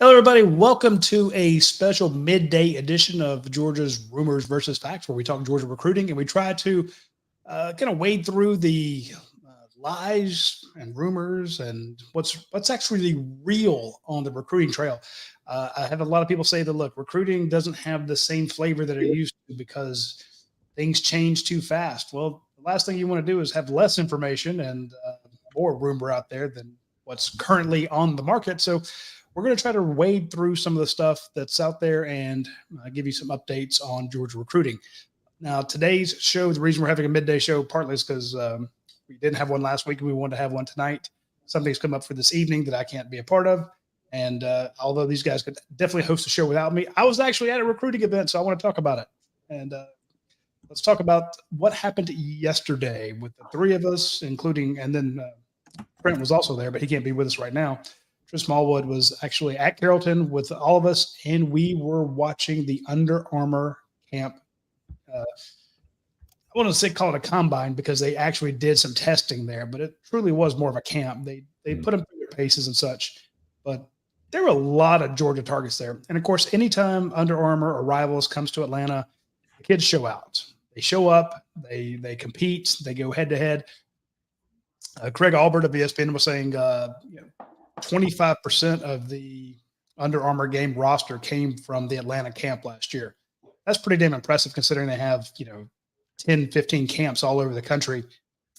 Hello, everybody. Welcome to a special midday edition of Georgia's Rumors versus Facts, where we talk Georgia recruiting and we try to kind of wade through the lies and rumors and what's actually real on the recruiting trail. I have a lot of people say that look, recruiting doesn't have the same flavor that it used to because things change too fast. Well, the last thing you want to do is have less information and more rumor out there than what's currently on the market. So we're going to try to wade through some of the stuff that's out there and give you some updates on Georgia recruiting. Now, today's show, the reason we're having a midday show partly is because we didn't have one last week and we wanted to have one tonight. Something's come up for this evening that I can't be a part of. And although these guys could definitely host the show without me, I was actually at a recruiting event, so I want to talk about it. And let's talk about what happened yesterday with the three of us, including, and then Brent was also there, but he can't be with us right now. Chris Smallwood was actually at Carrollton with all of us, and we were watching the Under Armour camp. I want to say call it a combine because they actually did some testing there, but it truly was more of a camp. They put them through their paces and such, but there were a lot of Georgia targets there. And of course, anytime Under Armour or Rivals comes to Atlanta, the kids show out. They show up, they compete, they go head to head. Craig Albert of ESPN was saying, 25% of the Under Armour game roster came from the Atlanta camp last year. That's pretty damn impressive considering they have, 10, 15 camps all over the country.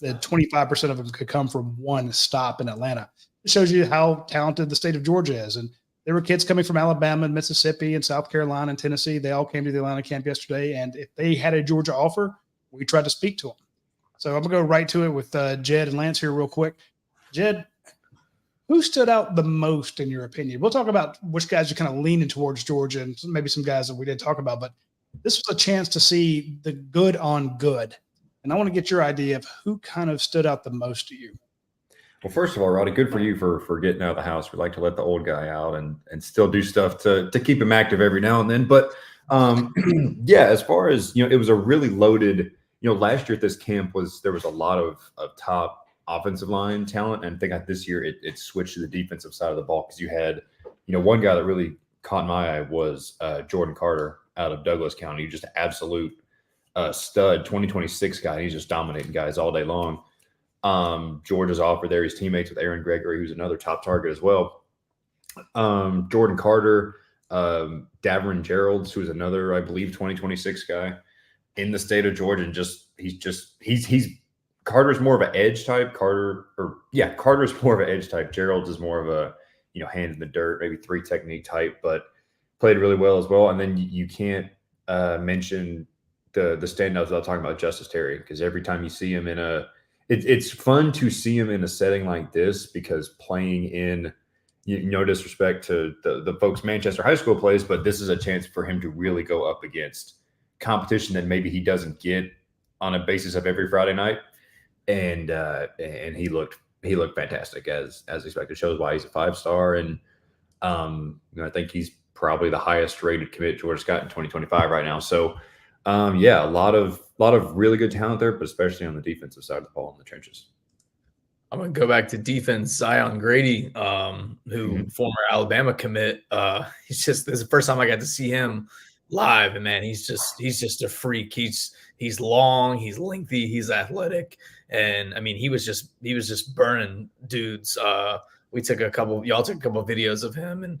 That 25% of them could come from one stop in Atlanta. It shows you how talented the state of Georgia is. And there were kids coming from Alabama and Mississippi and South Carolina and Tennessee. They all came to the Atlanta camp yesterday. And if they had a Georgia offer, we tried to speak to them. So I'm going to go right to it with Jed and Lance here real quick. Jed, who stood out the most in your opinion? We'll talk about which guys are kind of leaning towards Georgia and maybe some guys that we didn't talk about, but this was a chance to see the good on good. And I want to get your idea of who kind of stood out the most to you. Well, first of all, Roddy, good for you for getting out of the house. We like to let the old guy out and still do stuff to keep him active every now and then. But yeah, as far as, it was a really loaded, last year at this camp there was a lot of top offensive line talent, and I think this year it switched to the defensive side of the ball because you had, one guy that really caught my eye was Jordan Carter out of Douglas County, just absolute stud, 2026 guy. He's just dominating guys all day long. Georgia's offer there. He's teammates with Aaron Gregory, who's another top target as well. Jordan Carter, Davern Geralds, who's another, I believe, 2026 guy in the state of Georgia, and he's Carter's more of an edge type. Carter's more of an edge type. Gerald's is more of a, hand in the dirt, maybe three technique type, but played really well as well. And then you can't mention the standouts without talking about Justice Terry, because every time you see him it's fun to see him in a setting like this, because playing in, no disrespect to the folks Manchester High School plays, but this is a chance for him to really go up against competition that maybe he doesn't get on a basis of every Friday night. And he looked fantastic as expected. Shows why he's a 5-star, and I think he's probably the highest rated commit Georgia's got in 2025 right now. So a lot of really good talent there, but especially on the defensive side of the ball in the trenches. I'm gonna go back to defense. Zion Grady, who former Alabama commit. This is the first time I got to see him live, and man, he's just a freak. He's long, he's lengthy, he's athletic, and I mean he was just burning dudes. Y'all took a couple videos of him,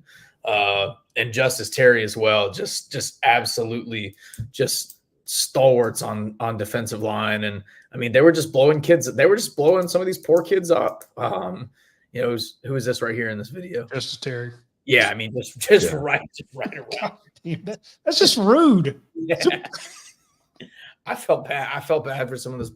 and Justice Terry as well. Just absolutely just stalwarts on defensive line, and I mean they were just blowing kids. They were just blowing some of these poor kids up. Who is this right here in this video? Justice Terry. Yeah, I mean just right around. That's just rude. Yeah. I felt bad for some of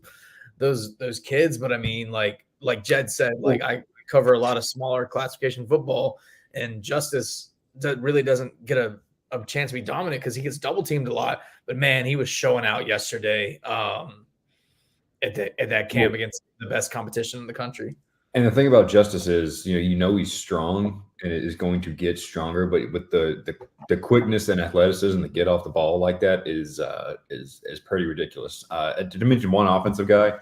those kids, but I mean, like Jed said, like I cover a lot of smaller classification football, and Justice really doesn't get a chance to be dominant because he gets double teamed a lot. But man, he was showing out yesterday at that camp against the best competition in the country. And the thing about Justice is, he's strong and it is going to get stronger, but with the quickness and athleticism to get off the ball like that is pretty ridiculous. To mention one offensive guy,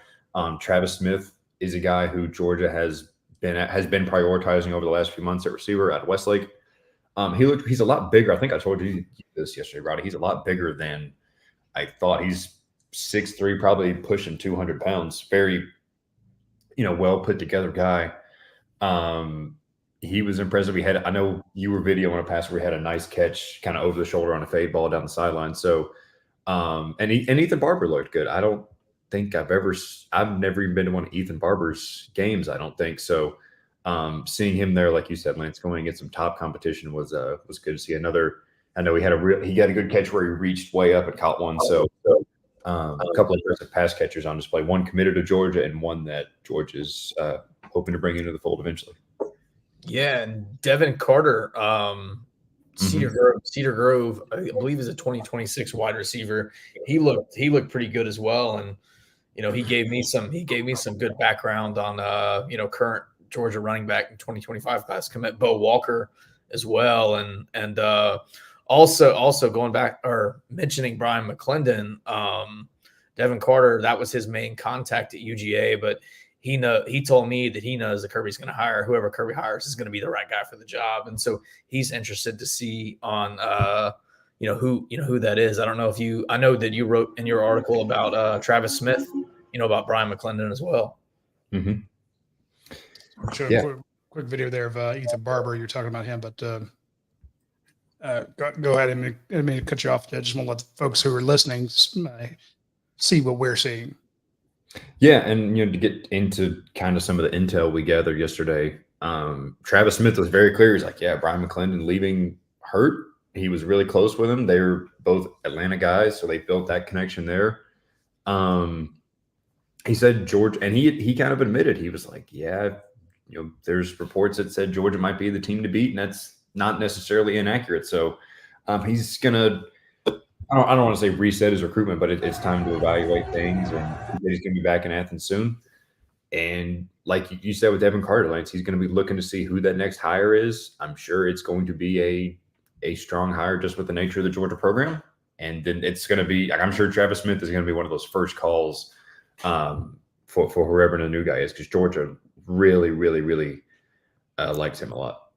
Travis Smith is a guy who Georgia has been prioritizing over the last few months at receiver at Westlake. He's a lot bigger. I think I told you this yesterday, Roddy. He's a lot bigger than I thought. He's 6'3", probably pushing 200 pounds. Very, well put together guy. He was impressive. I know you were videoing a pass where he had a nice catch kind of over the shoulder on a fade ball down the sideline. So, and Ethan Barber looked good. I don't think I've never even been to one of Ethan Barber's games. I don't think so. Seeing him there, like you said, Lance, going against some top competition was good to see. I know he got a good catch where he reached way up and caught one. So a couple of impressive pass catchers on display. One committed to Georgia and one that Georgia's hoping to bring into the fold eventually. Yeah, and Devin Carter, Cedar Grove, I believe is a 2026 wide receiver. He looked pretty good as well, and he gave me some good background on current Georgia running back in 2025 class commit Bo Walker as well, and also going back or mentioning Brian McClendon, Devin Carter, that was his main contact at UGA, but he told me that he knows that Kirby's going to hire whoever Kirby hires is going to be the right guy for the job, and so he's interested to see on who that is. I don't know I know that you wrote in your article about Travis Smith, about Brian McClendon as well. Mm-hmm. Show a quick video there of Ethan Barber. You're talking about him, but go ahead. I mean to cut you off. I just want to let the folks who are listening see what we're seeing. Yeah, and to get into kind of some of the intel we gathered yesterday, Travis Smith was very clear. He's like, yeah, Brian McClendon leaving hurt. He was really close with him. They were both Atlanta guys, so they built that connection there. He said Georgia, and he kind of admitted, he was like, yeah, there's reports that said Georgia might be the team to beat, and that's not necessarily inaccurate. So he's gonna. I don't want to say reset his recruitment, but it's time to evaluate things, and he's going to be back in Athens soon. And like you said with Devin Carter, Lance, he's going to be looking to see who that next hire is. I'm sure it's going to be a strong hire just with the nature of the Georgia program. And then it's going to be, I'm sure Travis Smith is going to be one of those first calls for whoever the new guy is, because Georgia really, really, really likes him a lot.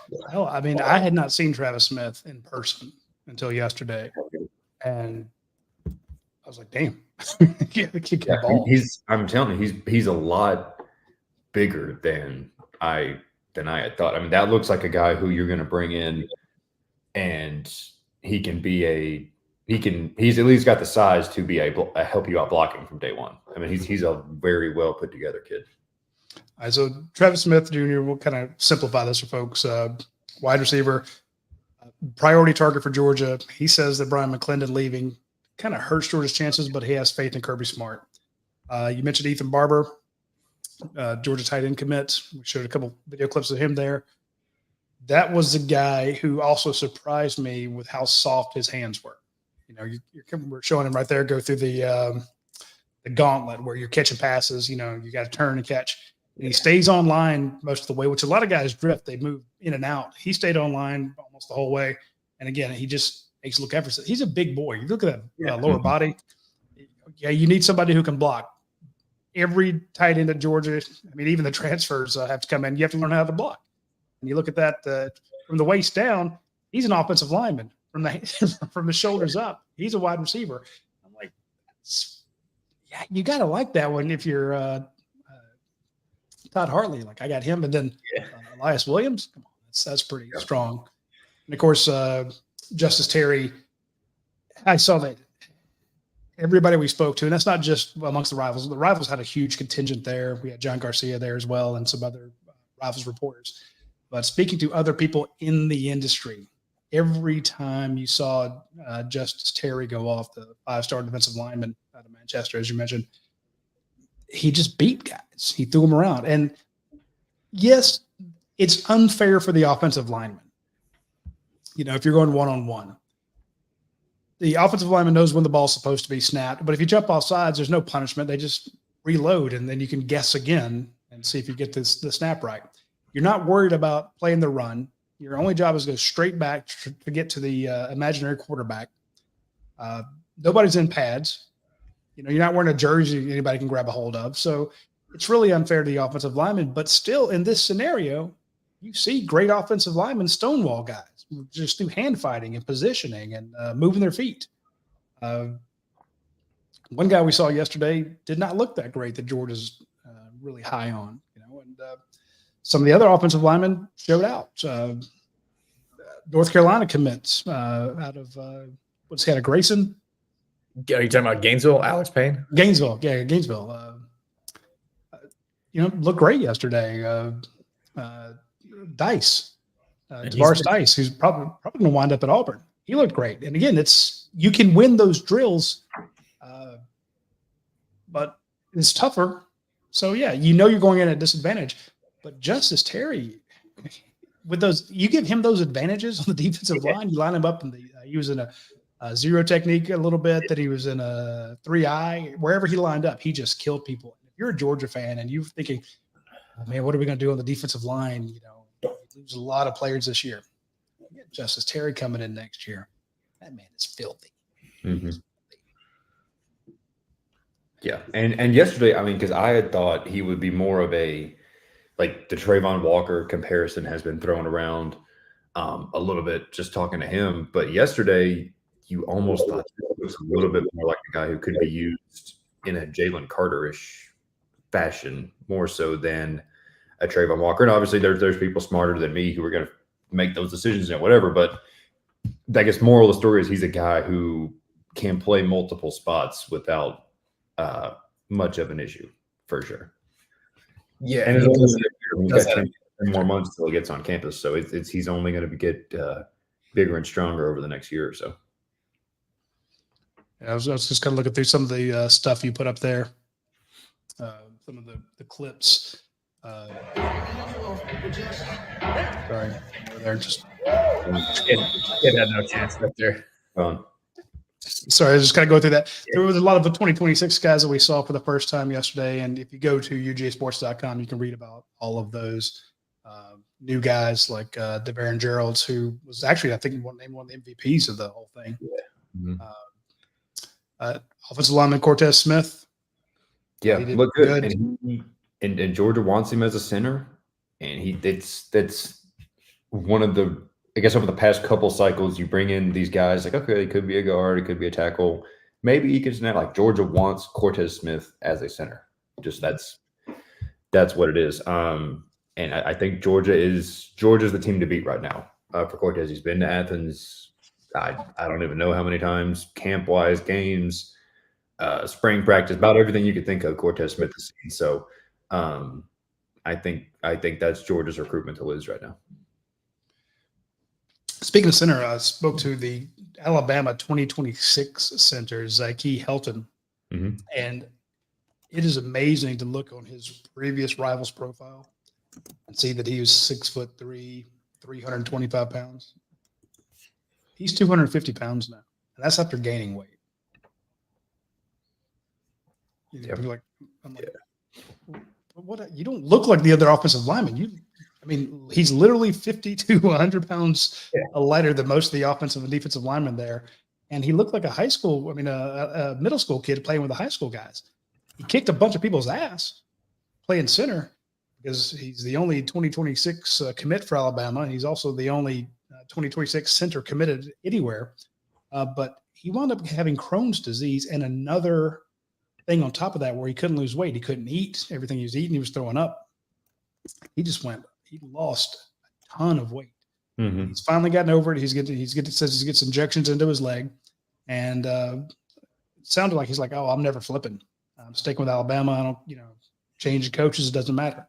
Well, I mean, I had not seen Travis Smith in person until yesterday. And I was like, damn. I'm telling you, he's a lot bigger than I had thought. I mean, that looks like a guy who you're going to bring in, and he's at least got the size to be able to help you out blocking from day one. I mean, he's a very well put together kid. All right, so Travis Smith Jr., we'll kind of simplify this for folks. Wide receiver, priority target for Georgia. He says that Brian McClendon leaving kind of hurts Georgia's chances, but he has faith in Kirby Smart. You mentioned Ethan Barber, Georgia tight end commit. We showed a couple video clips of him there. That was the guy who also surprised me with how soft his hands were. We're showing him right there go through the gauntlet where you're catching passes. You got to turn and catch. And he stays on line most of the way, which a lot of guys drift. They move in and out. He stayed on line almost the whole way. And again, he just makes it look effortless. He's a big boy. You look at that lower body. Yeah, you need somebody who can block. Every tight end at Georgia, I mean, even the transfers have to come in. You have to learn how to block. And you look at that from the waist down, he's an offensive lineman. From the shoulders up, he's a wide receiver. I'm like, yeah, you got to like that one if you're Todd Hartley. Like, I got him, and then Elias Williams. Come on, that's pretty strong. And of course, Justice Terry. I saw that everybody we spoke to, and that's not just amongst the Rivals. The Rivals had a huge contingent there. We had John Garcia there as well, and some other Rivals reporters. But speaking to other people in the industry, every time you saw Justice Terry go off, the 5-star defensive lineman out of Manchester, as you mentioned, he just beat guys. He threw them around. And yes, it's unfair for the offensive lineman. If you're going one-on-one, the offensive lineman knows when the ball's supposed to be snapped. But if you jump off sides, there's no punishment. They just reload, and then you can guess again and see if you get the snap right. You're not worried about playing the run. Your only job is to go straight back to get to the imaginary quarterback. Nobody's in pads. You're not wearing a jersey anybody can grab a hold of. So it's really unfair to the offensive lineman. But still, in this scenario, you see great offensive linemen stonewall guys. just through hand fighting and positioning and moving their feet. One guy we saw yesterday did not look that great that Georgia's really high on, and some of the other offensive linemen showed out. North Carolina commits out of what's he had a Grayson. Are you talking about Gainesville, Alex Payne? Gainesville. Looked great yesterday. Dice, Tavares Dice, who's probably going to wind up at Auburn. He looked great. And again, you can win those drills, but it's tougher. So yeah, you're going in at a disadvantage. But Justice Terry, with those, you give him those advantages on the defensive line. You line him up in he was in a zero technique a little bit. That he was in a 3-eye. Wherever he lined up, he just killed people. If you're a Georgia fan and you're thinking, oh, man, what are we going to do on the defensive line? Lose a lot of players this year. Justice Terry coming in next year. That man is filthy. Mm-hmm. Yeah. And yesterday, I mean, because I had thought he would be more of the Trayvon Walker comparison has been thrown around a little bit just talking to him. But yesterday, you almost thought he was a little bit more like a guy who could be used in a Jalen Carter-ish fashion more so than a Trayvon Walker. And obviously there's people smarter than me who are going to make those decisions and whatever. But I guess moral of the story is he's a guy who can play multiple spots without much of an issue for sure. Yeah. And he's got 10 more months until he gets on campus. So he's only going to get bigger and stronger over the next year or so. Yeah, I was just kind of looking through some of the stuff you put up there. Some of the clips. Sorry, they're just. Kid had no chance up there. Sorry, I just got to go through that. There was a lot of the 2026 guys that we saw for the first time yesterday, and if you go to UGAsports.com, you can read about all of those new guys like DeVaron Geralds, who was actually, I think, named one of the MVPs of the whole thing. Yeah. Mm-hmm. Offensive lineman Cortez Smith. Yeah, look good. And Georgia wants him as a center, and that's one of the, I guess, over the past couple cycles, you bring in these guys like, okay, it could be a guard, it could be a tackle, maybe he could snap. Like Georgia wants Cortez Smith as a center. Just that's what it is. And I think Georgia's the team to beat right now for Cortez. He's been to Athens. I don't even know how many times, camp wise, games, spring practice, about everything you could think of. Cortez Smith has seen. So. I think that's Georgia's recruitment to lose right now. Speaking of center, I spoke to the Alabama 2026 center, Zyke Helton, and it is amazing to look on his previous rivals profile and see that he was 6'3", 325 pounds. He's 250 pounds now, and that's after gaining weight. What? You don't look like the other offensive linemen. He's literally 50 to 100 pounds lighter than most of the offensive and defensive linemen there. And he looked like a middle school kid playing with the high school guys. He kicked a bunch of people's ass playing center because he's the only 2026 commit for Alabama. And he's also the only 2026 center committed anywhere. But he wound up having Crohn's disease and another thing on top of that where he couldn't lose weight. He couldn't eat. Everything he was eating, he was throwing up. He lost a ton of weight. Mm-hmm. He's finally gotten over it. Says he gets injections into his leg. And it sounded like he's like, oh, I'm never flipping. I'm sticking with Alabama. I don't, change coaches. It doesn't matter.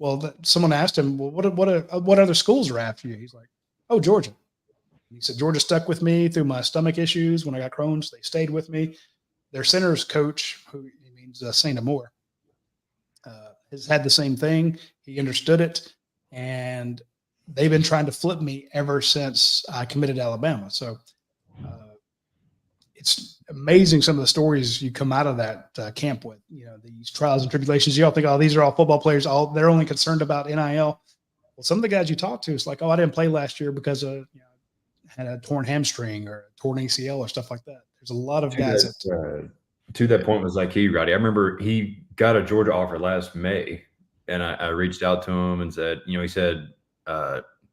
Well, someone asked him, well, what other schools are after you? He's like, oh, Georgia. And he said, Georgia stuck with me through my stomach issues when I got Crohn's. They stayed with me. Their center's coach, who he means Saint Amour, has had the same thing. He understood it, and they've been trying to flip me ever since I committed to Alabama. So it's amazing some of the stories you come out of that camp with. These trials and tribulations. You all think, oh, these are all football players. They're only concerned about NIL. Well, some of the guys you talk to, it's like, oh, I didn't play last year because of had a torn hamstring or a torn ACL or stuff like that. There's a lot of guys to that point was like Grady. I remember he got a Georgia offer last May, and I reached out to him and said, he said,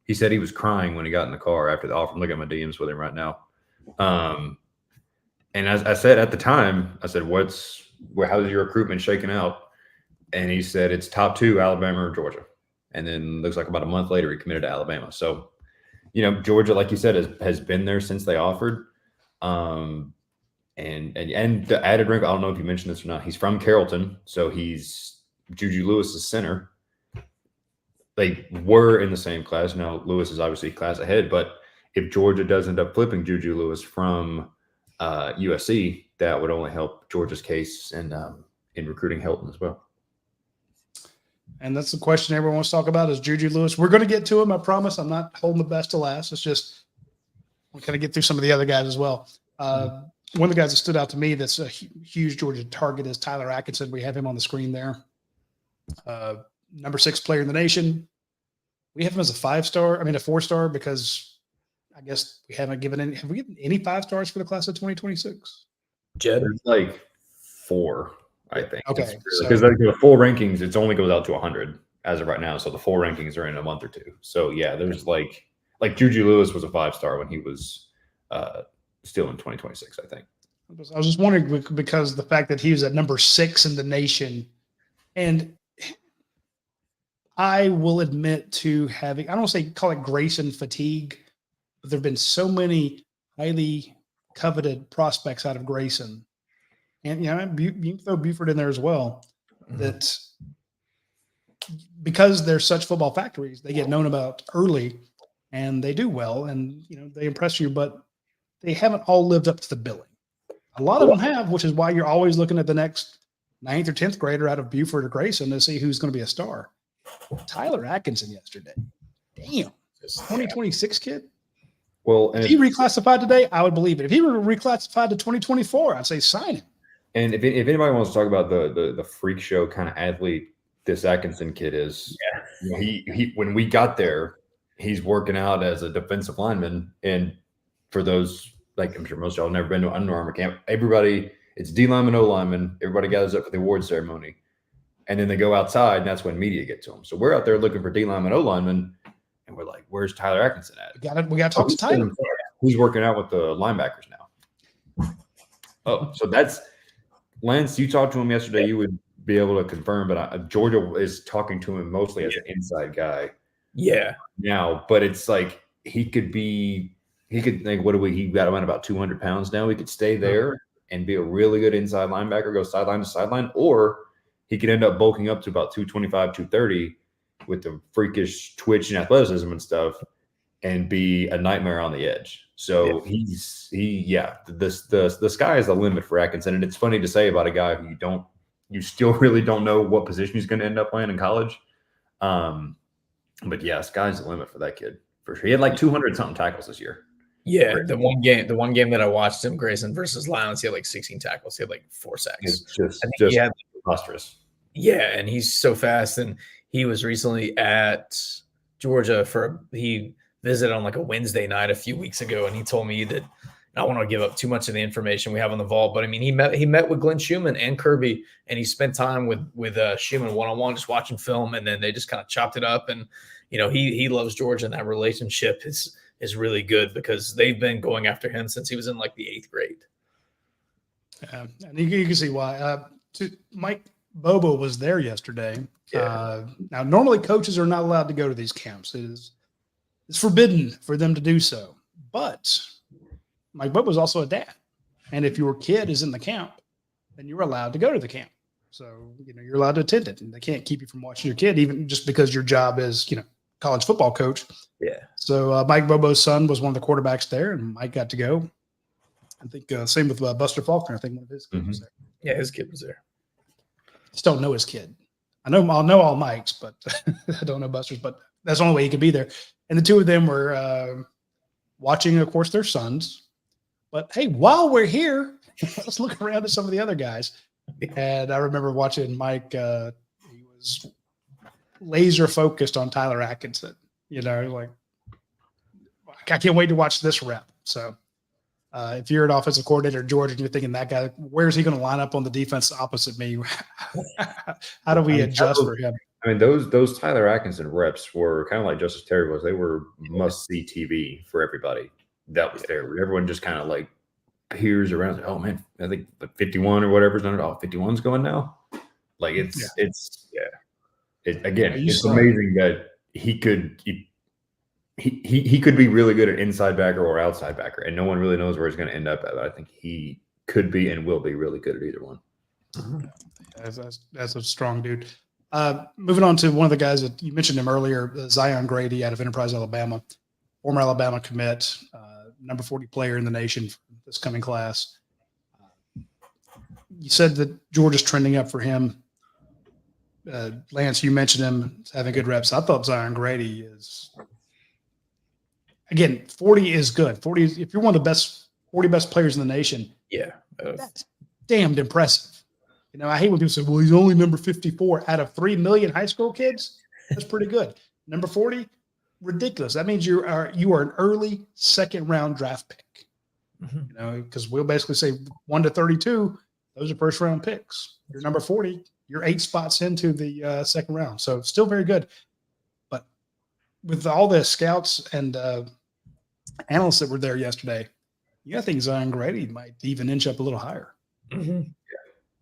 He said he was crying when he got in the car after the offer. I'm looking at my DMs with him right now. And as I said at the time, I said, how's your recruitment shaking out? And he said it's top 2, Alabama or Georgia. And then looks like about a month later, he committed to Alabama. So, Georgia, like you said, has been there since they offered. And the added wrinkle, I don't know if you mentioned this or not, he's from Carrollton. So he's Juju Lewis's center. They were in the same class. Now, Lewis is obviously a class ahead. But if Georgia does end up flipping Juju Lewis from USC, that would only help Georgia's case in recruiting Hilton as well. And that's the question everyone wants to talk about is Juju Lewis. We're going to get to him. I promise. I'm not holding the best to last. It's just we'll kind of get through some of the other guys as well. One of the guys that stood out to me that's a huge Georgia target is Tyler Atkinson. We have him on the screen there. Number 6 player in the nation. We have him as a 4-star because I guess we haven't given any. Have we given any 5 stars for the class of 2026? Jed, there's like 4, I think. Okay, because the full rankings, it only goes out to 100 as of right now. So the full rankings are in a month or 2. So yeah, there's like Juju Lewis was a 5-star when he was still in 2026, I think. I was just wondering because the fact that he was at number 6 in the nation, and I will admit to having, I don't want to call it Grayson fatigue, but there have been so many highly coveted prospects out of Grayson. And, you can throw Buford in there as well, that because they're such football factories, they get known about early and they do well and, they impress you, but they haven't all lived up to the billing. A lot of them have, which is why you're always looking at the next 9th or 10th grader out of Buford or Grayson to see who's going to be a star. Tyler Atkinson yesterday. Damn. 2026 kid. Well, if he reclassified today, I would believe it. If he were reclassified to 2024, I'd say sign him. And if anybody wants to talk about the freak show kind of athlete this Atkinson kid is, he when we got there, he's working out as a defensive lineman. And for those, like I'm sure most of y'all have never been to an Under Armour camp, it's D lineman, O lineman. Everybody gathers up for the award ceremony. And then they go outside, and that's when media get to them. So we're out there looking for D lineman, O lineman, and we're like, "Where's Tyler Atkinson at?" We got to talk to Tyler. Who's working out with the linebackers now? Oh, so that's Lance. You talked to him yesterday. You would be able to confirm, but Georgia is talking to him mostly as an inside guy. Yeah. Now, but it's like he could like he got around about 200 pounds now. He could stay there and be a really good inside linebacker, go sideline to sideline, or he could end up bulking up to about 225, 230 with the freakish twitch and athleticism and stuff and be a nightmare on the edge. So the sky is the limit for Atkinson. And it's funny to say about a guy who you still really don't know what position he's going to end up playing in college. But yeah, sky's the limit for that kid for sure. He had like 200 something tackles this year. Yeah, the one game that I watched him, Grayson versus Lions, he had like 16 tackles. He had like 4 sacks. It's just preposterous. Yeah, and he's so fast. And he was recently at Georgia he visited on like a Wednesday night a few weeks ago, and he told me that I don't want to give up too much of the information we have on the vault, but I mean, he met with Glenn Schumann and Kirby, and he spent time with Schumann one-on-one, just watching film, and then they just kind of chopped it up. And he loves Georgia, and that relationship is really good because they've been going after him since he was in like the 8th grade. Yeah, and you can see why. Mike Bobo was there yesterday. Yeah. Now, normally coaches are not allowed to go to these camps. It's forbidden for them to do so. But Mike Bobo is also a dad, and if your kid is in the camp, then you're allowed to go to the camp. So you're allowed to attend it, and they can't keep you from watching your kid, even just because your job is college football coach. Yeah. So Mike Bobo's son was one of the quarterbacks there, and Mike got to go. I think same with Buster Faulkner. I think one of his kids was there. Yeah, his kid was there. Just don't know his kid. I'll know all Mike's, but I don't know Buster's. But that's the only way he could be there. And the two of them were watching, of course, their sons. But hey, while we're here, let's look around at some of the other guys. And I remember watching Mike. He was laser focused on Tyler Atkinson. Like I can't wait to watch this rep. So if you're an offensive coordinator at Georgia and you're thinking that guy, where's he going to line up on the defense opposite me? How do we adjust for him? I mean, those Tyler Atkinson reps were kind of like Justice Terry was. They were must-see TV for everybody that was there. Everyone just kind of like peers around. Like, oh, man, I think the 51 or whatever's done it. Oh, 51's going now. Like, it's it's amazing that he could he could be really good at inside backer or outside backer, and no one really knows where he's going to end up at. But I think he could be and will be really good at either one. That's a strong dude. Moving on to one of the guys that you mentioned him earlier, Zion Grady out of Enterprise, Alabama, former Alabama commit, number 40 player in the nation for this coming class. You said that Georgia's trending up for him. Lance, you mentioned him having good reps. I thought Zion Grady is, again, 40 is good. 40 is, if you're one of the best 40 best players in the nation, that's damned impressive. You know, I hate when people say, well, he's only number 54 out of 3 million high school kids. That's pretty good. Number 40, ridiculous. That means you are an early second round draft pick. You know, because we'll basically say 1 to 32, those are first round picks. You're number 40, you're 8 spots into the second round. So still very good. But with all the scouts and analysts that were there yesterday, I think Zion Grady might even inch up a little higher.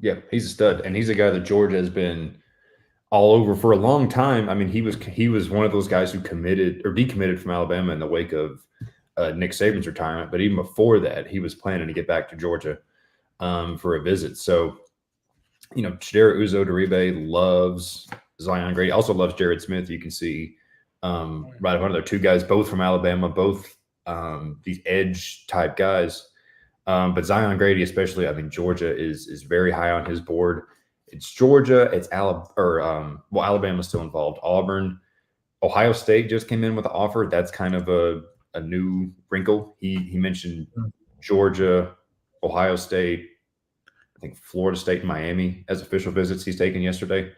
Yeah, he's a stud, and he's a guy that Georgia has been all over for a long time. I mean, he was one of those guys who committed or decommitted from Alabama in the wake of Nick Saban's retirement. But even before that, he was planning to get back to Georgia for a visit. So, you know, Jared Uzo-Deribe loves Zion Grady. Also loves Jared Smith. You can see right one of their two guys, both from Alabama, both these edge type guys. But Zion Grady, especially, I mean, Georgia is very high on his board. It's Georgia, it's Alabama's still involved. Auburn, Ohio State just came in with an offer. That's kind of a new wrinkle. He mentioned Georgia, Ohio State, I think Florida State and Miami as official visits he's taken yesterday.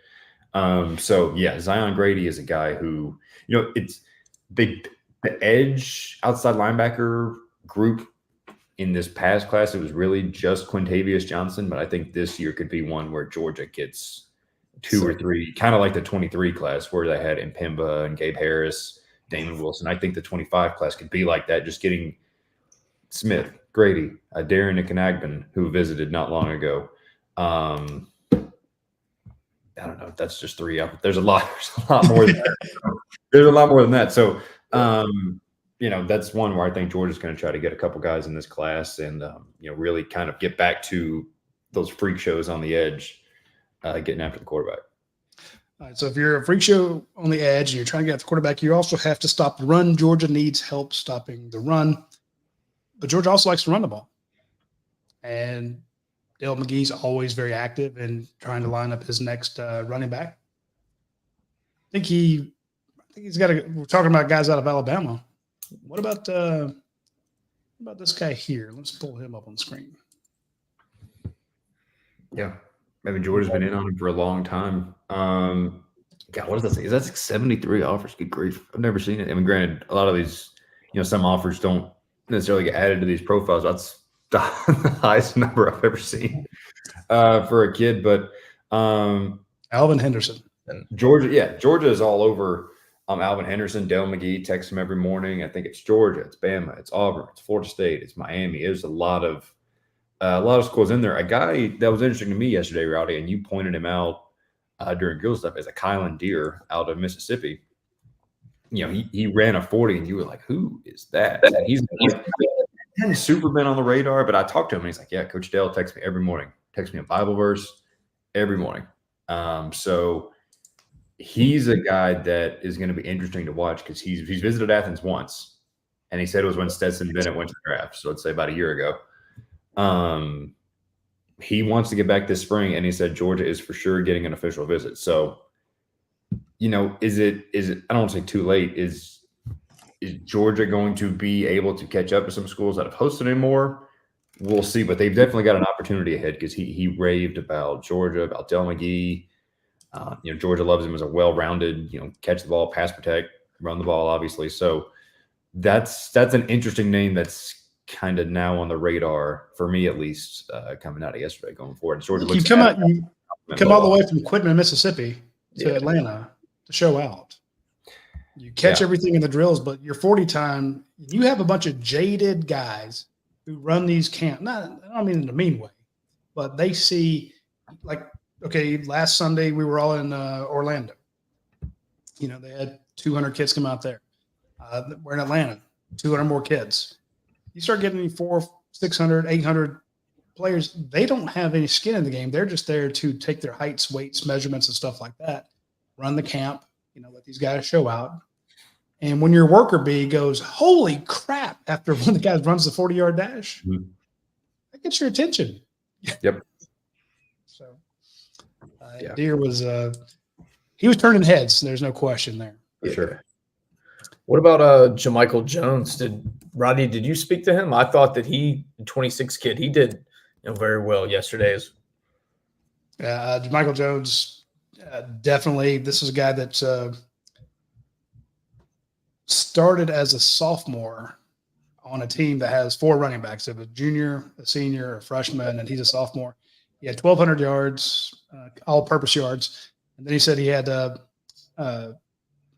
So yeah, Zion Grady is a guy who, you know, it's the edge outside linebacker group. In this past class, it was really just Quintavious Johnson, but I think this year could be one where Georgia gets 2 or 3, kind of like the 23 class where they had Impemba and Gabe Harris, Damon Wilson. I think the 25 class could be like that, just getting Smith, Grady, Darren Nikanagban, who visited not long ago. I don't know. That's just 3 up. There's a lot more than that. There's a lot more than that. So, you know, that's one where I think Georgia's going to try to get a couple guys in this class and, you know, really kind of get back to those freak shows on the edge, getting after the quarterback. All right, so if you're a freak show on the edge and you're trying to get after the quarterback, you also have to stop the run. Georgia needs help stopping the run. But Georgia also likes to run the ball. And Dale McGee's always very active in trying to line up his next running back. I think he's got – we're talking about guys out of Alabama. What about this guy here? Let's pull him up on the screen. Yeah. I mean, Georgia's been in on him for a long time. God, what does that say? Is that 73 offers? Good grief. I've never seen it. I mean, granted, a lot of these, you know, some offers don't necessarily get added to these profiles. That's the highest number I've ever seen for a kid. But Alvin Henderson. Georgia is all over Alvin Henderson. Dale McGee texts him every morning. I think it's Georgia, it's Bama, it's Auburn, it's Florida State, it's Miami. There's a lot of schools in there. A guy that was interesting to me yesterday, Rowdy, and you pointed him out during Gill stuff, is a Kylan Deere out of Mississippi. You know, he ran a 40, and you were like, "Who is that?" And he's super been on the radar. But I talked to him, and he's like, "Yeah, Coach Dale texts me every morning. Texts me a Bible verse every morning." So he's a guy that is going to be interesting to watch because he's visited Athens once, and he said it was when Stetson Bennett went to the draft. So let's say about a year ago. He wants to get back this spring, and he said Georgia is for sure getting an official visit. So, you know, is it? I don't want to say too late. Is Georgia going to be able to catch up to some schools that have hosted him more? We'll see, but they've definitely got an opportunity ahead because he raved about Georgia, about Del McGee. You know, Georgia loves him as a well-rounded, you know, catch the ball, pass protect, run the ball, obviously. So that's an interesting name that's kind of now on the radar for me, at least, coming out of yesterday, going forward. Georgia you come all the way from Quitman, Mississippi, to Atlanta to show out. You catch everything in the drills, but your 40 time, you have a bunch of jaded guys who run these camps. I don't mean in a mean way, but they see like, okay, last Sunday we were all in Orlando. You know, they had 200 kids come out there. We're in Atlanta, 200 more kids. You start getting 400, 600, 800 players. They don't have any skin in the game. They're just there to take their heights, weights, measurements, and stuff like that, run the camp, let these guys show out. And when your worker bee goes, holy crap, after one of the guys runs the 40-yard dash, that gets your attention. Yep. So Deere was he was turning heads. There's no question there. For sure. What about Jamichael Jones? Rodney, did you speak to him? I thought that 26 kid, he did very well yesterday. Jamichael Jones, definitely. This is a guy that started as a sophomore on a team that has 4 running backs. They have a junior, a senior, a freshman, and he's a sophomore. He had 1,200 yards, all-purpose yards. And then he said he had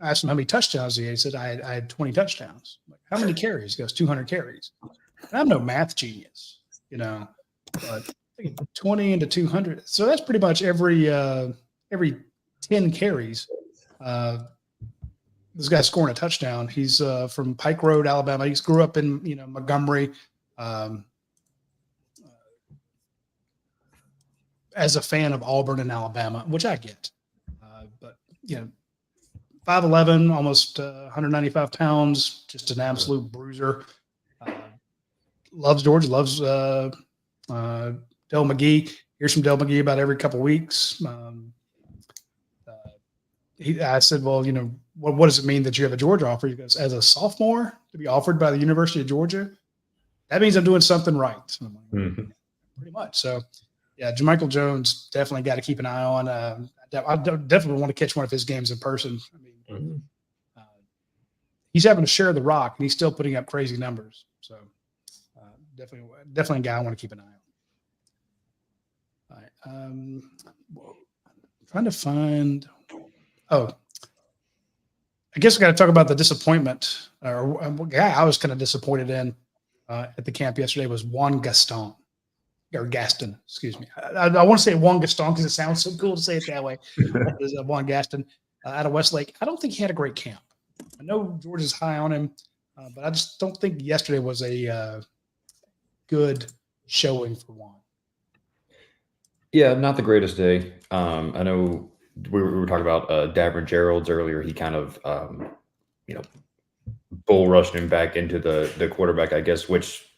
I asked him how many touchdowns he had. He said, I had 20 touchdowns. Like, how many carries? He goes, 200 carries. And I'm no math genius, but 20 into 200. So that's pretty much every 10 carries. This guy's scoring a touchdown. He's from Pike Road, Alabama. He grew up in, Montgomery. As a fan of Auburn and Alabama, which I get. But, 5'11", almost 195 pounds, just an absolute bruiser. Loves Georgia, loves Del McGee. Hears from Del McGee about every couple of weeks. I said, well, what does it mean that you have a Georgia offer? He goes, as a sophomore to be offered by the University of Georgia, that means I'm doing something right. I'm like, pretty much. So, yeah, Jamichael Jones definitely got to keep an eye on. I definitely want to catch one of his games in person. I mean, he's having to share the rock, and he's still putting up crazy numbers. So, definitely a guy I want to keep an eye on. All right. Trying to find. Oh, I guess we got to talk about the disappointment. Or a guy I was kind of disappointed in at the camp yesterday was Juan Gaston. Or Gaston, excuse me. I want to say Juan Gaston because it sounds so cool to say it that way. There's Juan Gaston out of Westlake. I don't think he had a great camp. I know Georgia's high on him, but I just don't think yesterday was a good showing for Juan. Yeah, not the greatest day. I know we were talking about Davern Gerald's earlier. He kind of, bull rushed him back into the quarterback, I guess, which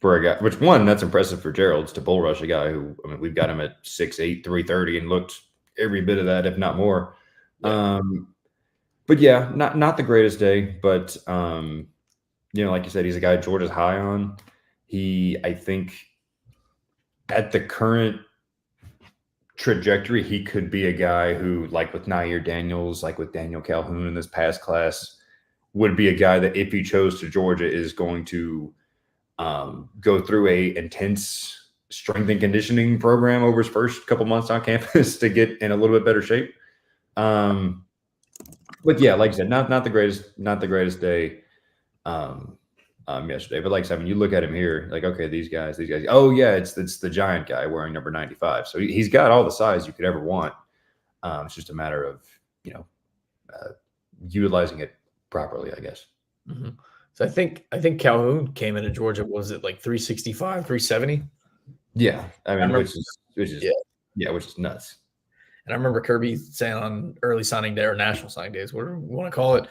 that's impressive for Gerald's to bull rush a guy who, we've got him at 6'8", 330 and looked every bit of that, if not more. Yeah. But yeah, not the greatest day, but like you said, he's a guy Georgia's high on. I think at the current trajectory, he could be a guy who, like with Nair Daniels, like with Daniel Calhoun in this past class, would be a guy that if he chose to Georgia is going to go through a intense strength and conditioning program over his first couple months on campus to get in a little bit better shape. But yeah, like I said, not the greatest day yesterday. But like I said, when you look at him here, like, okay, these guys. Oh yeah, it's the giant guy wearing number 95. So he's got all the size you could ever want. It's just a matter of utilizing it properly, I guess. Mm-hmm. So I think Calhoun came into Georgia. Was it like 365, 370? Yeah, which is nuts. And I remember Kirby saying on early signing day or national signing days, whatever you want to call it,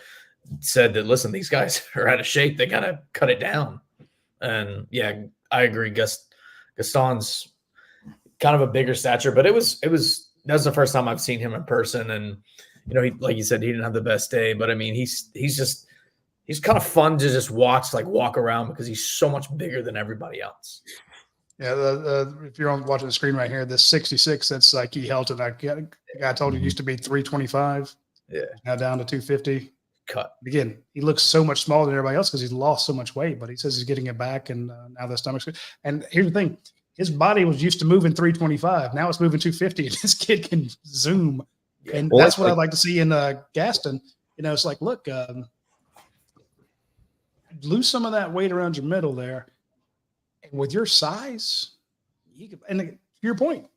said that, listen, these guys are out of shape. They got to cut it down. And yeah, I agree. Gaston's kind of a bigger stature, but that was the first time I've seen him in person. And, he, like you said, he didn't have the best day, but he's kind of fun to just watch, like walk around because he's so much bigger than everybody else. Yeah, if you're watching the screen right here, this 66, that's like he held to that guy. I told you used to be 325. Yeah. Now down to 250. Cut. Again, he looks so much smaller than everybody else because he's lost so much weight, but he says he's getting it back, and now the stomach's good. And here's the thing. His body was used to moving 325. Now it's moving 250, and this kid can zoom Yeah. And Well, that's what I'd like to see in Gaston. It's like, look, lose some of that weight around your middle there. And with your size, you can, and to your point,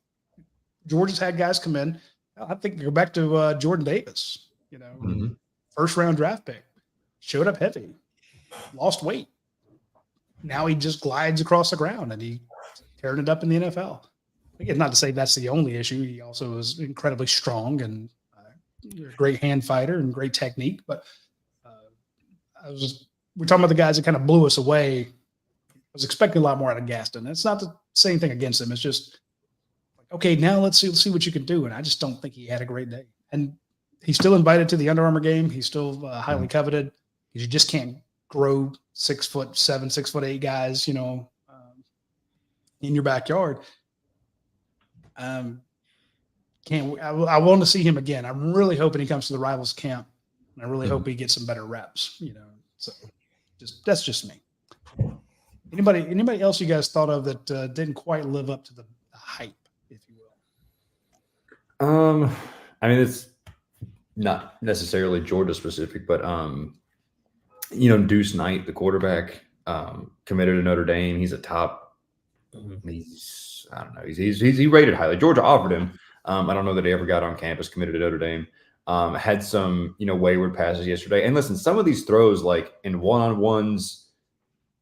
Georgia's had guys come in. I think go back to Jordan Davis, Mhm. first round draft pick, showed up heavy, lost weight. Now he just glides across the ground and he tearing it up in the NFL. Again, not to say that's the only issue. He also is incredibly strong and a great hand fighter and great technique. But we're talking about the guys that kind of blew us away. I was expecting a lot more out of Gaston. It's not the same thing against him. It's just okay. Now let's see what you can do. And I just don't think he had a great day. And he's still invited to the Under Armour game. He's still highly coveted. You just can't grow 6'7", 6'8" guys, in your backyard. I want to see him again. I'm really hoping he comes to the Rivals camp, and I really hope he gets some better reps. So that's just me. Anybody else you guys thought of that didn't quite live up to the hype, if you will? I mean, it's not necessarily Georgia specific, but Deuce Knight, the quarterback, committed to Notre Dame. He's a top. I don't know. He rated highly. Georgia offered him. I don't know that he ever got on campus. Committed to Notre Dame. Had some wayward passes yesterday. And listen, some of these throws, like in one-on-ones,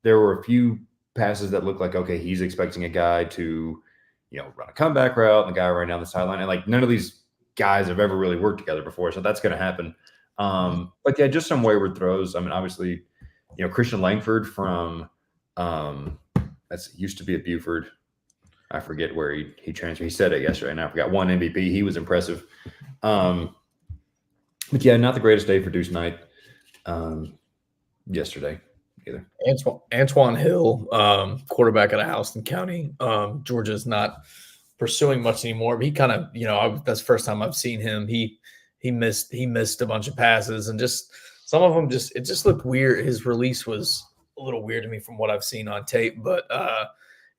there were a few passes that looked like, okay, he's expecting a guy to run a comeback route and the guy right down the sideline, and like none of these guys have ever really worked together before, so that's going to happen. But yeah, just some wayward throws. I mean, obviously, Christian Langford from that's used to be at Buford. I forget where he transferred. He said it yesterday, and I forgot. One MVP. He was impressive. But yeah, not the greatest day for Deuce Knight yesterday either. Antoine Hill, quarterback out of Houston County. Georgia's not pursuing much anymore, but he kind of, that's the first time I've seen him. He missed a bunch of passes, and just some of them it just looked weird. His release was a little weird to me from what I've seen on tape, but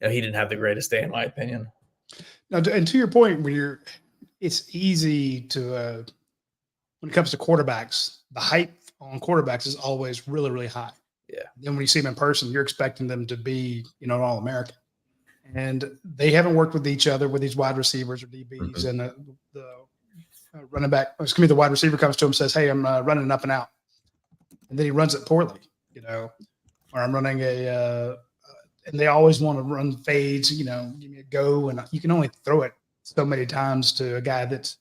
he didn't have the greatest day in my opinion. Now, and to your point, it's easy to when it comes to quarterbacks, the hype on quarterbacks is always really, really high. Yeah. Then when you see them in person, you're expecting them to be, an All-American. And they haven't worked with each other with these wide receivers or DBs. And the running back, the wide receiver comes to him and says, "Hey, I'm running up and out." And then he runs it poorly, or I'm running and they always want to run fades, give me a go. And you can only throw it so many times to a guy that's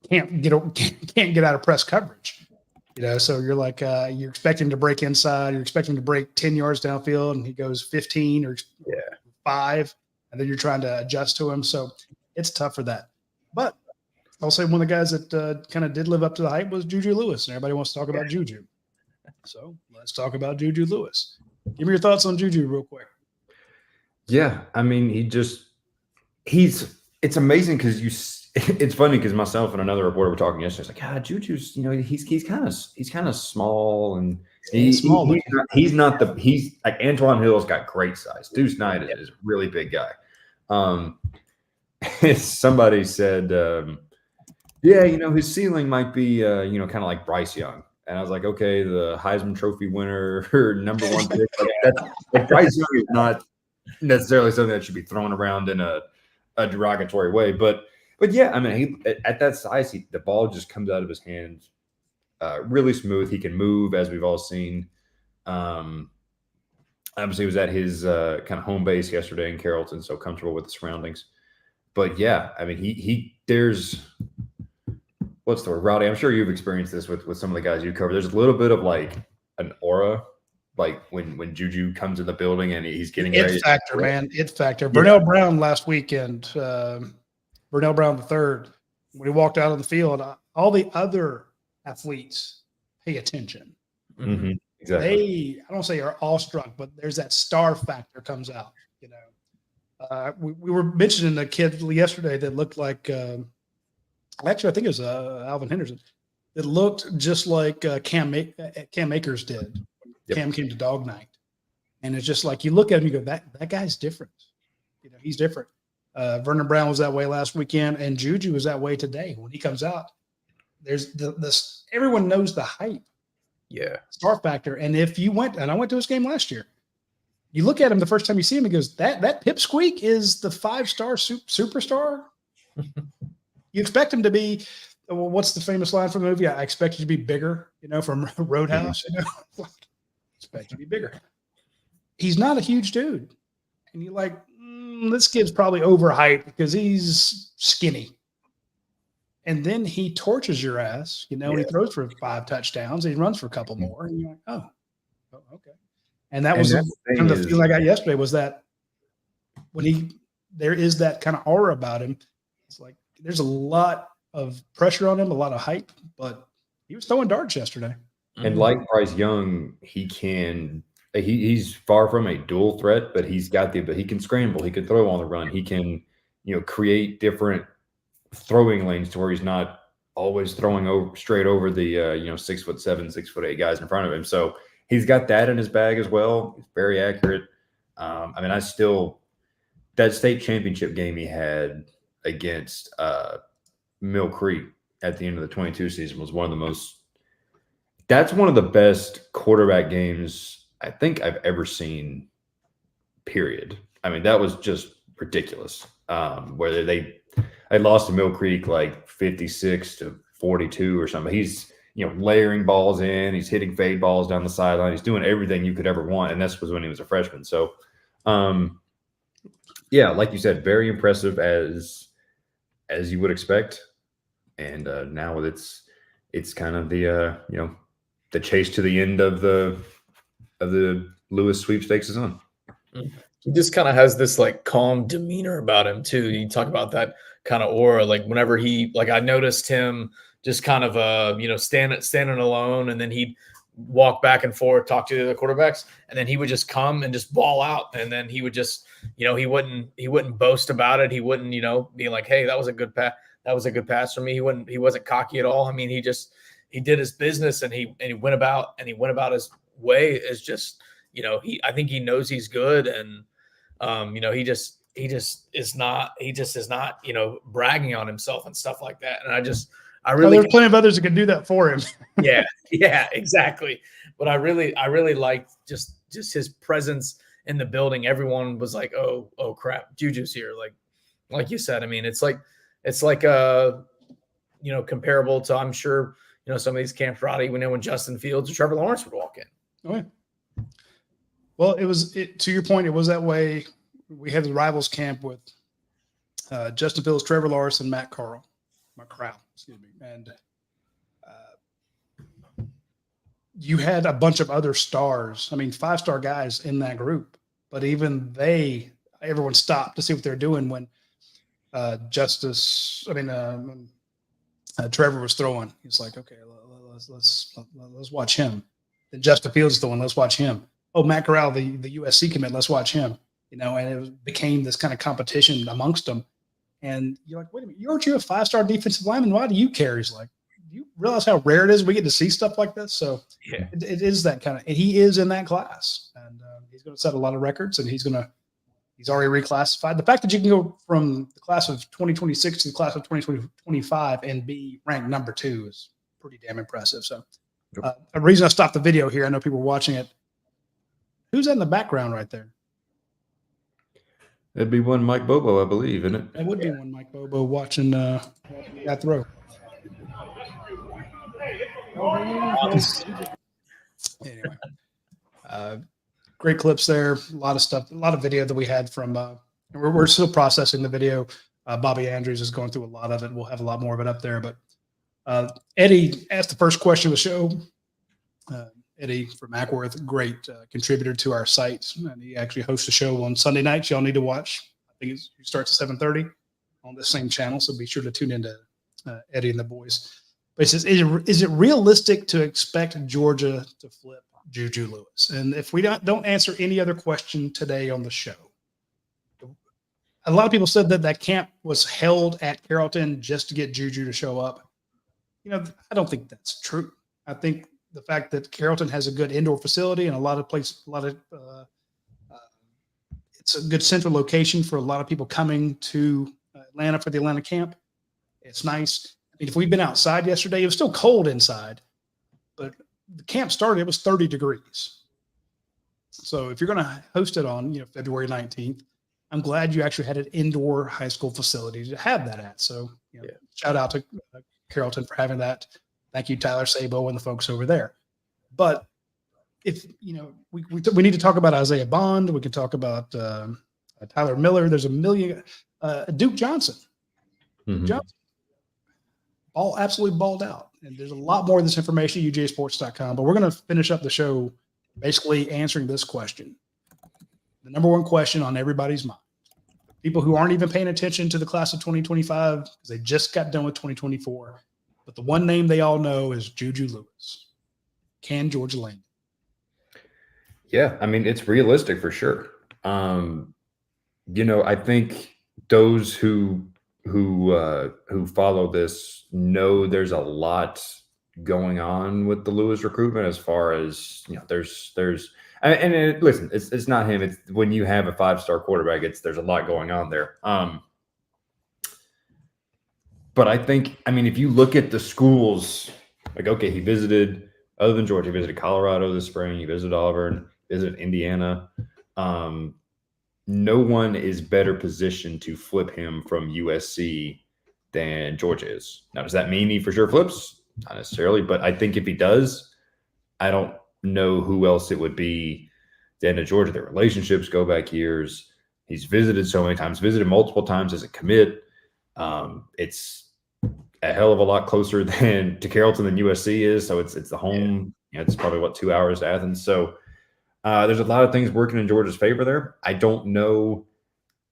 can't get out of press coverage, so you're like, you're expecting to break inside, you're expecting to break 10 yards downfield, and he goes 15 or 5, and then you're trying to adjust to him. So it's tough for that. But I'll say one of the guys that kind of did live up to the hype was Juju Lewis, and everybody wants to talk about Juju. So let's talk about Juju Lewis. Give me your thoughts on Juju real quick. Yeah, I mean, it's amazing because it's funny because myself and another reporter were talking yesterday. It's like, Juju's, he's kind of small, and he's like Antoine Hill's got great size. Deuce Knight is a really big guy. Somebody said, his ceiling might be, kind of like Bryce Young. And I was like, okay, the Heisman Trophy winner, number one pick. Like Bryce Young is not necessarily something that should be thrown around in a derogatory way. But yeah, I mean, at that size, the ball just comes out of his hands really smooth. He can move, as we've all seen. Obviously, he was at his kind of home base yesterday in Carrollton, so comfortable with the surroundings. But yeah, I mean, there's what's the word, Rowdy? I'm sure you've experienced this with some of the guys you cover. There's a little bit of like an aura, like when Juju comes in the building and he's getting it factor, man. It factor. Burnell Brown last weekend, Burnell Brown III, when he walked out on the field, all the other athletes pay attention. Mm-hmm. Exactly. I don't say are awestruck, but there's that star factor comes out. We were mentioning a kid yesterday that looked like actually, I think it was Alvin Henderson. It looked just like Cam Akers did. Yep. Cam came to Dog Night. And it's just like you look at him, you go, that guy's different. He's different. Vernon Brown was that way last weekend, and Juju was that way today. When he comes out, there's this. Everyone knows the hype, star factor. And if you went, and I went to his game last year, you look at him the first time you see him, he goes, that pipsqueak is the 5-star superstar. You expect him to be. Well, what's the famous line from the movie? I expect you to be bigger, from Roadhouse. Expect you to be bigger. He's not a huge dude, and you're like, this kid's probably overhyped because he's skinny. And then he torches your ass, and he throws for 5 touchdowns. And he runs for a couple more. And you're like, oh okay. And that was kind of the feel I got yesterday was that when there is that kind of aura about him, it's like there's a lot of pressure on him, a lot of hype, but he was throwing darts yesterday. And like Bryce Young, he's far from a dual threat, but he can scramble, he can throw on the run, he can, create different throwing lanes to where he's not always throwing straight over the 6'7", 6'8" guys in front of him. So he's got that in his bag as well. He's very accurate. That state championship game he had against Mill Creek at the end of the 22 season was that's one of the best quarterback games I think I've ever seen, period. That was just ridiculous. Where they lost to Mill Creek like 56-42 or something. He's, layering balls in, he's hitting fade balls down the sideline. He's doing everything you could ever want. And this was when he was a freshman. So, like you said, very impressive as you would expect. And now it's kind of the chase to the end of the Lewis sweepstakes is on. He just kind of has this like calm demeanor about him too. You talk about that kind of aura, like whenever I noticed him just kind of standing alone, and then he'd walk back and forth, talk to the other quarterbacks, and then he would just come and just ball out, and then he would just he wouldn't boast about it. He wouldn't be like, hey, that was a good pass for me. He wasn't cocky at all. He did his business, and he went about his way as just I think he knows he's good, and he just is not bragging on himself and stuff like that. And there's plenty of others that can do that for him. yeah, exactly. But I really liked just his presence in the building. Everyone was like, oh crap, Juju's here. Like you said, it's like comparable to, I'm sure, some of these camps, Roddy, when Justin Fields or Trevor Lawrence would walk in. Oh, yeah. Well, to your point, it was that way. We had the rivals camp with Justin Fields, Trevor Lawrence, and Matt Corral, excuse me. And you had a bunch of other stars. 5-star guys in that group, but even everyone stopped to see what they're doing when Trevor was throwing. He's like, okay, let's watch him. Then Justin Fields is throwing. Let's watch him. Oh, Matt Corral, the USC commit. Let's watch him. And it became this kind of competition amongst them. And you're like, wait a minute, aren't you a 5-star defensive lineman? Why do you care? He's like, do you realize how rare it is we get to see stuff like this? So yeah, it is that kind of, and he is in that class, and he's going to set a lot of records, and he's already reclassified. The fact that you can go from the class of 2026 to the class of 2025 and be ranked number 2 is pretty damn impressive. So the reason I stopped the video here, I know people are watching it. Who's that in the background right there? That'd be one Mike Bobo, I believe, isn't it? That would be one Mike Bobo watching that throw. Anyway, great clips there. A lot of stuff, a lot of video that we had from. We're still processing the video. Bobby Andrews is going through a lot of it. We'll have a lot more of it up there. But Eddie asked the first question of the show. Eddie from Ackworth, great contributor to our site, and he actually hosts a show on Sunday nights. Y'all need to watch. I think it starts at 7:30 on the same channel, so be sure to tune into Eddie and the boys. But he says, is it realistic to expect Georgia to flip Juju Lewis? And if we don't answer any other question today on the show, a lot of people said that camp was held at Carrollton just to get Juju to show up. I don't think that's true. I think the fact that Carrollton has a good indoor facility and a lot of It's a good central location for a lot of people coming to Atlanta for the Atlanta camp. It's nice. I mean, if we'd been outside yesterday, it was still cold inside, but the camp started, it was 30 degrees. So if you're going to host it on, February 19th, I'm glad you actually had an indoor high school facility to have that at. So shout out to Carrollton for having that. Thank you, Tyler Sabo and the folks over there. But if, we need to talk about Isaiah Bond. We can talk about Tyler Miller. There's a million, Duke Johnson. Mm-hmm. Johnson. All absolutely balled out. And there's a lot more of this information at ujsports.com, but we're going to finish up the show basically answering this question. The number one question on everybody's mind. People who aren't even paying attention to the class of 2025 because they just got done with 2024. But the one name they all know is Juju Lewis. Can Georgia land? Yeah, I mean, it's realistic for sure. I think those who follow this know there's a lot going on with the Lewis recruitment as far as, listen, it's not him. It's when you have a 5-star quarterback, there's a lot going on there. But I think, if you look at the schools, he visited, other than Georgia, he visited Colorado this spring, he visited Auburn, visited Indiana. No one is better positioned to flip him from USC than Georgia is. Now, does that mean he for sure flips? Not necessarily, but I think if he does, I don't know who else it would be than to Georgia. Their relationships go back years. He's visited so many times, visited multiple times as a commit. It's a hell of a lot closer to Carrollton than USC is. So it's the home. It's probably 2 hours to Athens. So there's a lot of things working in Georgia's favor there. I don't know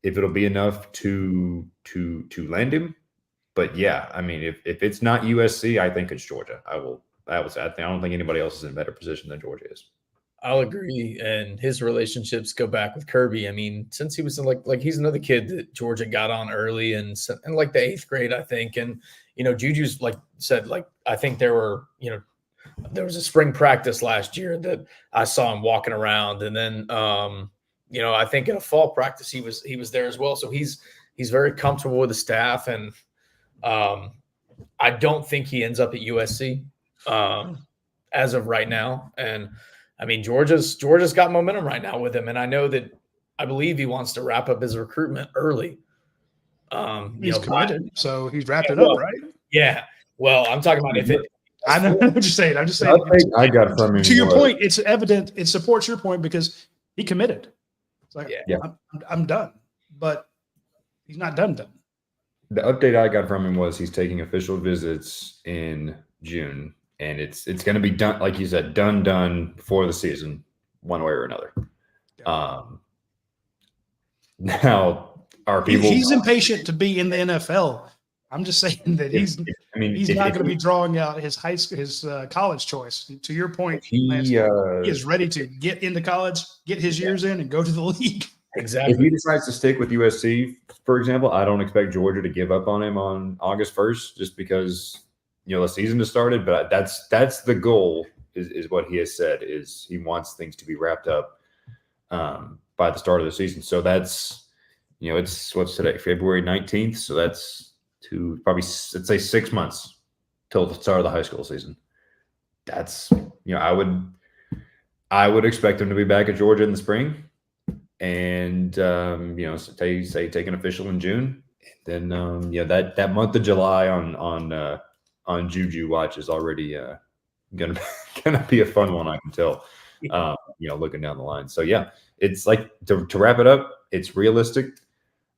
if it'll be enough to land him, but if it's not USC, I think it's Georgia. I don't think anybody else is in a better position than Georgia is. I'll agree. And his relationships go back with Kirby. Since he was he's another kid that Georgia got on early and the 8th grade, I think. And, Juju's said, I think there was a spring practice last year that I saw him walking around. And then, I think in a fall practice, he was there as well. So he's very comfortable with the staff. And I don't think he ends up at USC as of right now. And Georgia's got momentum right now with him. And I believe he wants to wrap up his recruitment early. He's committed, so he's wrapped it up, right? Yeah. Well, I'm talking about I know what you're saying. I'm just saying. I got from him. To your point, it's evident. It supports your point because he committed. It's like, I'm done, but he's not done. The update I got from him was he's taking official visits in June, and it's going to be done, like you said, done before the season, one way or another. Now, are people? He's impatient to be in the NFL. I'm just saying that he's not going to be drawing out his college choice. To your point, he is ready to get into college, get his years in, and go to the league. Exactly. If he decides to stick with USC, for example, I don't expect Georgia to give up on him on August 1st, just because the season has started. But that's the goal. Is what he has said. Is he wants things to be wrapped up by the start of the season. So that's it's what's today, February 19th. So that's probably, let's say, 6 months till the start of the high school season. That's I would expect him to be back at Georgia in the spring, and say take an official in June. Then that month of July on Juju watch is already gonna be a fun one, I can tell. Looking down the line. So it's to wrap it up. It's realistic.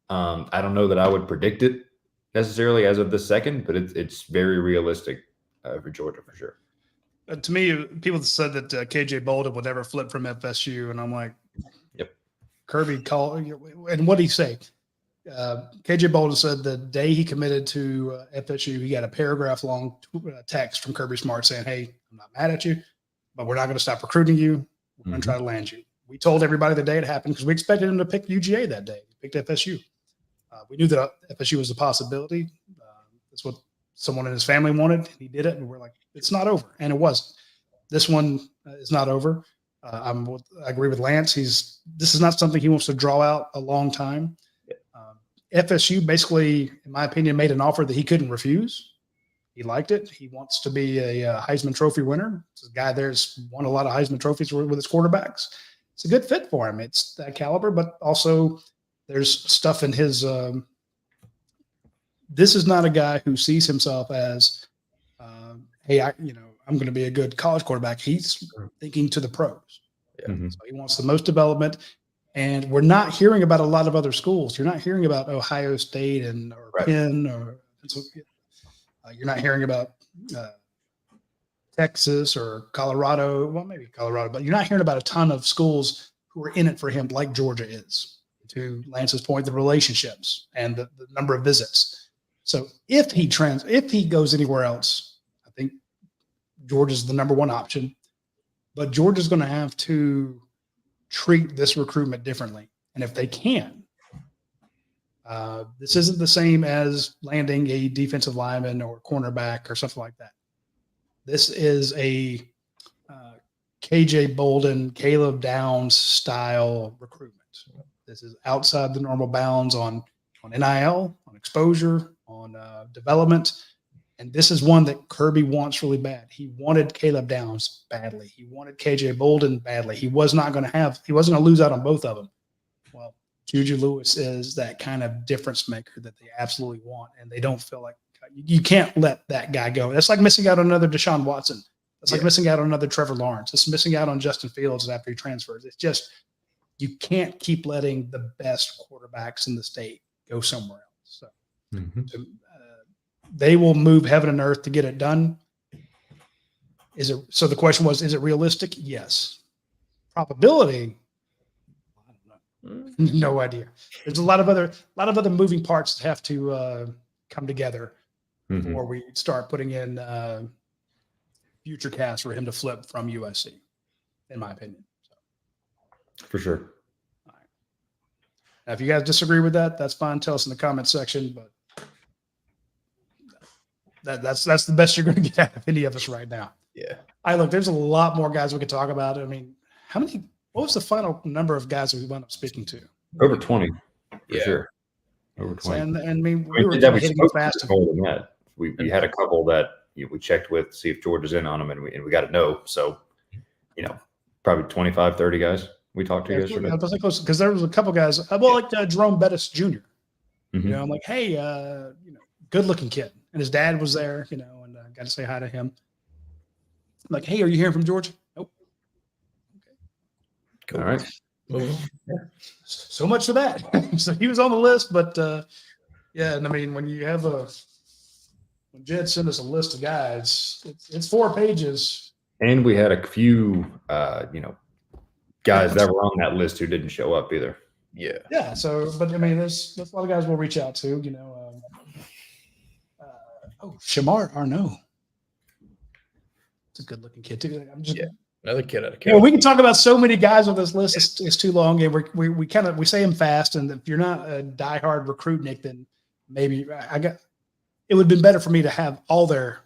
I don't know that I would predict it necessarily as of the second, but it's very realistic for Georgia for sure. To me, people said that KJ Bolden would never flip from FSU, and I'm like, yep. Kirby called, and what did he say? KJ Bolden said the day he committed to FSU, he got a paragraph-long text from Kirby Smart saying, "Hey, I'm not mad at you, but we're not going to stop recruiting you. We're going to try to land you." We told everybody the day it happened because we expected him to pick UGA that day. He picked FSU. We knew that FSU was a possibility. That's what someone in his family wanted. He did it, and we're like, it's not over. And it wasn't. This one is not over. I agree with Lance. This is not something he wants to draw out a long time. FSU basically, in my opinion, made an offer that he couldn't refuse. He liked it. He wants to be a Heisman Trophy winner. It's a guy there's won a lot of Heisman trophies with his quarterbacks. It's a good fit for him. It's that caliber, but also there's stuff in his. This is not a guy who sees himself as, hey, I'm going to be a good college quarterback. He's thinking to the pros. Yeah. Mm-hmm. So he wants the most development. And we're not hearing about a lot of other schools. You're not hearing about Ohio State or Penn or you're not hearing about Texas or Colorado. Well, maybe Colorado, but you're not hearing about a ton of schools who are in it for him like Georgia is. To Lance's point, the relationships and the number of visits. So if he goes anywhere else, I think Georgia's the number one option. But Georgia's going to have to treat this recruitment differently. And if they can, this isn't the same as landing a defensive lineman or cornerback or something like that. This is a KJ Bolden, Caleb Downs style recruitment. This is outside the normal bounds on NIL, on exposure, on development. And this is one that Kirby wants really bad. He wanted Caleb Downs badly. He wanted KJ Bolden badly. He wasn't going to lose out on both of them. Well, Juju Lewis is that kind of difference maker that they absolutely want. And they don't feel like you can't let that guy go. That's like missing out on another Deshaun Watson. That's like missing out on another Trevor Lawrence. It's missing out on Justin Fields after he transfers. It's just, you can't keep letting the best quarterbacks in the state go somewhere else. So, they will move heaven and earth to get it done. So the question was, is it realistic? Yes. Probability? I don't know. No idea. There's a lot of other moving parts that have to come together before we start putting in future casts for him to flip from USC, in my opinion. So. For sure. All right. Now, if you guys disagree with that, that's fine. Tell us in the comment section, but that's the best you're going to get out of any of us right now. Yeah. Look, there's a lot more guys we could talk about. I mean, what was the final number of guys that we wound up speaking to? Over 20, for sure. Over 20. And I mean, we were that we hitting spoke fast. to more than that. We had a couple that we checked with to see if George is in on them, and we got to know. So, probably 25, 30 guys we talked to yesterday. I was like, because there was a couple guys, like Jerome Bettis Jr. I'm like, hey, good looking kid. And his dad was there, and got to say hi to him. I'm like, hey, are you hearing from Georgia? Nope. Okay. Cool. All right. So much for that. So he was on the list, but and I mean, when you have when Jed sent us a list of guys, it's 4 pages. And we had a few, guys that were on that list who didn't show up either. Yeah. Yeah. So, but I mean, there's a lot of guys we'll reach out to, Shamar Arnaud. It's a good looking kid too. Another kid out of Canada. We can talk about so many guys on this list. It's too long, and we say them fast. And if you're not a diehard recruit, Nick, then maybe it would have been better for me to have all their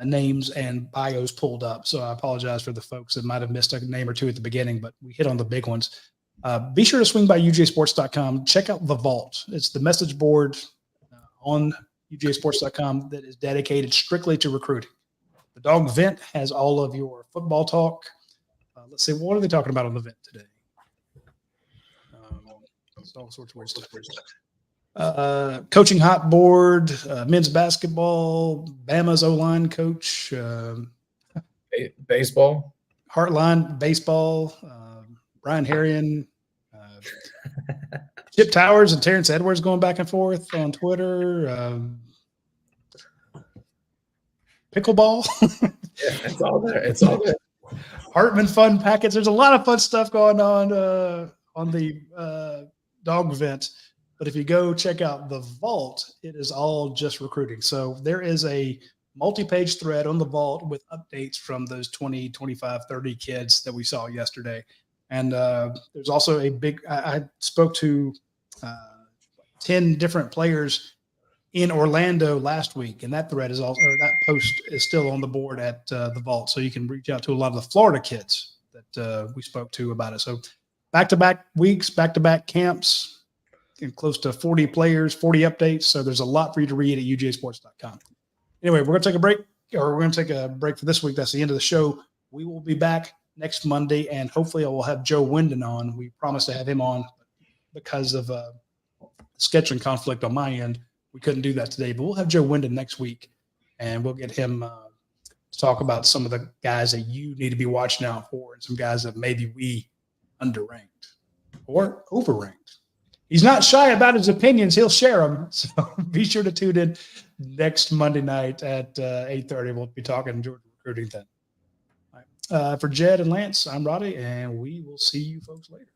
names and bios pulled up. So I apologize for the folks that might have missed a name or two at the beginning, but we hit on the big ones. Be sure to swing by ujsports.com. Check out the Vault. It's the message board on ujsports.com that is dedicated strictly to recruiting. The Dog Vent has all of your football talk. Let's see, what are they talking about on the Vent today? All sorts of weird stuff. Coaching hot board, men's basketball, Bama's O-line coach, baseball, Heartline baseball, Brian Herrion, Chip Towers and Terrence Edwards going back and forth on Twitter. Pickleball. It's all there. It's all there. Hartman fun packets. There's a lot of fun stuff going on the Dog Vent. But if you go check out the Vault, it is all just recruiting. So there is a multi-page thread on the Vault with updates from those 20, 25, 30 kids that we saw yesterday. And there's also I spoke to 10 different players in Orlando last week, and that thread is also, or that post is still on the board at the Vault, so you can reach out to a lot of the Florida kids that we spoke to about it. So back-to-back weeks, back-to-back camps, and close to 40 players, 40 updates. So there's a lot for you to read at ujsports.com. Anyway, we're going to take a break, or we're going to take a break for this week. That's the end of the show. We will be back next Monday, and hopefully I will have Joe Winden on. We promised to have him on because of scheduling conflict on my end. We couldn't do that today, but we'll have Joe Winden next week, and we'll get him to talk about some of the guys that you need to be watching out for and some guys that maybe we underranked or overranked. He's not shy about his opinions. He'll share them. So be sure to tune in next Monday night at 8:30. We'll be talking Georgia recruiting then. All right. For Jed and Lance, I'm Roddy, and we will see you folks later.